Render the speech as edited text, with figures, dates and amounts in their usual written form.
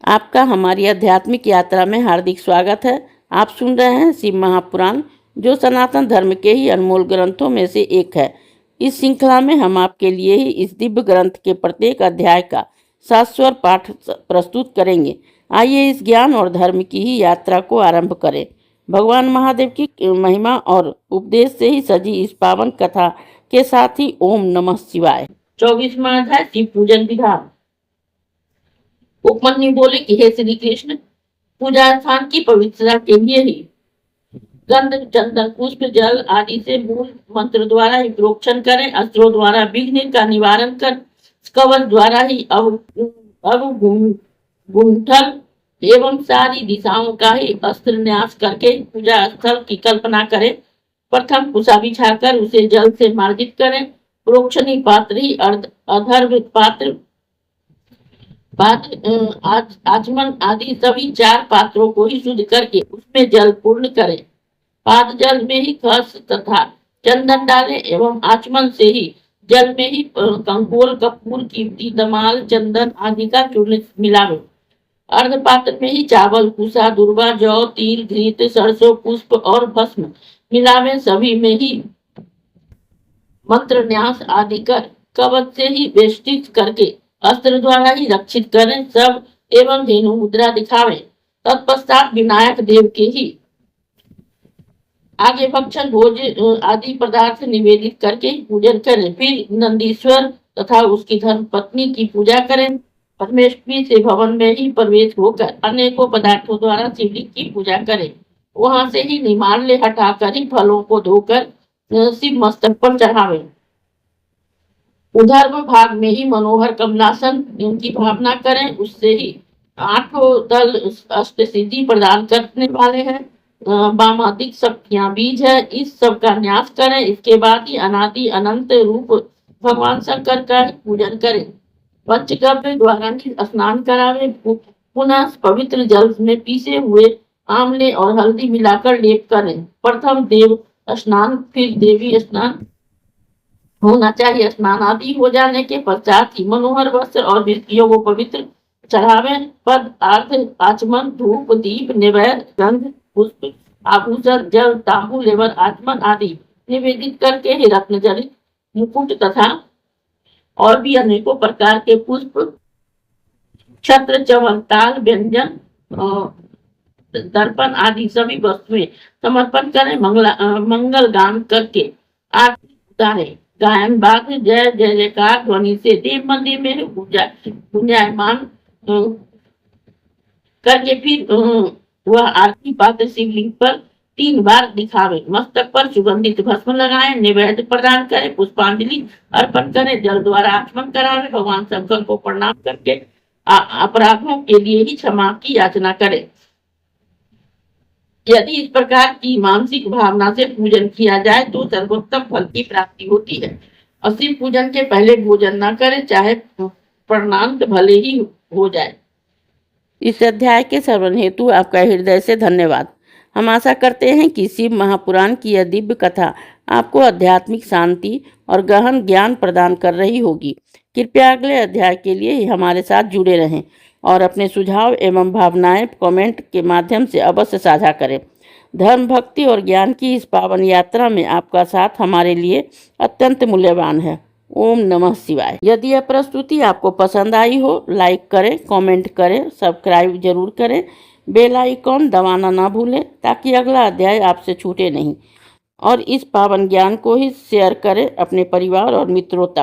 आपका हमारी आध्यात्मिक यात्रा में हार्दिक स्वागत है। आप सुन रहे हैं शिव महापुराण, जो सनातन धर्म के ही अनमोल ग्रंथों में से एक है। इस श्रृंखला में हम आपके लिए ही इस दिव्य ग्रंथ के प्रत्येक अध्याय का शाश्वत पाठ प्रस्तुत करेंगे। आइए इस ज्ञान और धर्म की ही यात्रा को आरंभ करें। भगवान महादेव की महिमा और उपदेश से ही सजी इस पावन कथा के साथ ही ओम नमः शिवाय। 24वां अध्याय शिव पूजन विधान। उपमन्यु बोले कि हे श्री कृष्ण, पूजा स्थान की पवित्रता के लिए ही गंध, चंदन, पुष्प, जल आदि से मूल मंत्र द्वारा ही प्रोक्षण करें, अस्त्रों द्वारा विघ्न का निवारण कर, कवच द्वारा ही अवगुंठन एवं सारी दिशाओं का ही अस्त्र न्यास करके पूजा स्थल की कल्पना करें। प्रथम कुशा बिछाकर उसे जल से मार्जित करें। प्रोक्षणी पात्र ही अधर्व पात्र, आचमन आदि सभी 4 पात्रों को ही शुद्ध करके उसमें जल पूर्ण करें। पाद जल में ही खस तथा चंदन डालें एवं आचमन से ही जल में ही कंकोल, कपूर, कीमती दमाल, चंदन आदि का चूर्ण मिलावें। अर्ध पात्र में ही चावल, कुसा, दुर्वा, जौ, तिल, घृत, सरसों, पुष्प और भस्म मिलावें। सभी में ही मंत्र न्यास आदि कर कवच से ही वेष्टित करके अस्त्र द्वारा ही रक्षित करें सब एवं धेनु मुद्रा दिखावें। तत्पश्चात विनायक देव के ही आगे भक्षण, भोज आदि पदार्थ निवेदित करके पूजन करें। फिर नंदीश्वर तथा उसकी धर्म पत्नी की पूजा करें। परमेश्वरी से भवन में ही प्रवेश होकर अनेकों पदार्थों द्वारा शिवलिंग की पूजा करें। वहां से ही निमाल्य हटाकर ही फलों को धोकर शिव मस्तक पर चढ़ावें। उधर्व भाग में ही मनोहर कमलासन की भावना करें। उससे ही 8 दल अष्ट सिद्धि प्रदान करने वाले हैं। वामादिक शक्तियां बीज है। इस सब का न्यास करें। इसके बाद ही अनादि अनंत रूप भगवान शंकर का पूजन करें। पंचगव्य द्वारा स्नान करावे। पुनः पवित्र जल में पीसे हुए आंवले और हल्दी मिलाकर लेप करें। प्रथम देव स्नान, फिर देवी स्नान होना चाहिए। स्नान आदि हो जाने के पश्चात ही मनोहर वस्त्र और विधियों को पवित्र चढ़ावे। पद, अर्घ, आचमन, धूप, दीप, नैवेद्य, गंध, पुष्प, आभूषण, जल, तांबूल एवं आचमन आदि निवेदित करके ही रत्न जड़ित मुकुट तथा और भी अनेकों प्रकार के पुष्प, छत्र, चवन, ताल, व्यंजन, दर्पण आदि सभी वस्तुएं समर्पण करें। मंगल गान करके आरती उतारें। गायन, वाद्य, जय जय जयकार ध्वनि से देव मंदिर में गुंजायमान करके फिर वह आरती पात्र शिवलिंग पर 3 बार दिखावे। मस्तक पर सुगंधित भस्म लगाएं। नैवेद्य प्रदान करें। पुष्पांजलि अर्पण करें। जल द्वारा आचमन करावे। भगवान शंकर को प्रणाम करके अपराधों के लिए ही क्षमा की याचना करें। यदि इस प्रकार की मानसिक भावना से पूजन किया जाए तो सर्वोत्तम फल की प्राप्ति होती है। और शिव पूजन के पहले भोजन न करें, चाहे प्रणांत भले ही हो जाए। इस अध्याय के श्रवण हेतु आपका हृदय से धन्यवाद। हम आशा करते हैं कि शिव महापुराण की यह दिव्य कथा आपको आध्यात्मिक शांति और गहन ज्ञान प्रदान कर रही होगी। कृपया अगले अध्याय के लिए हमारे साथ जुड़े रहें और अपने सुझाव एवं भावनाएं कमेंट के माध्यम से अवश्य साझा करें। धर्म, भक्ति और ज्ञान की इस पावन यात्रा में आपका साथ हमारे लिए अत्यंत मूल्यवान है। ओम नमः शिवाय। यदि यह प्रस्तुति आपको पसंद आई हो, लाइक करें, कमेंट करें, सब्सक्राइब जरूर करें, बेल आइकॉन दबाना ना भूलें ताकि अगला अध्याय आपसे छूटे नहीं। और इस पावन ज्ञान को ही शेयर करें अपने परिवार और मित्रों तक।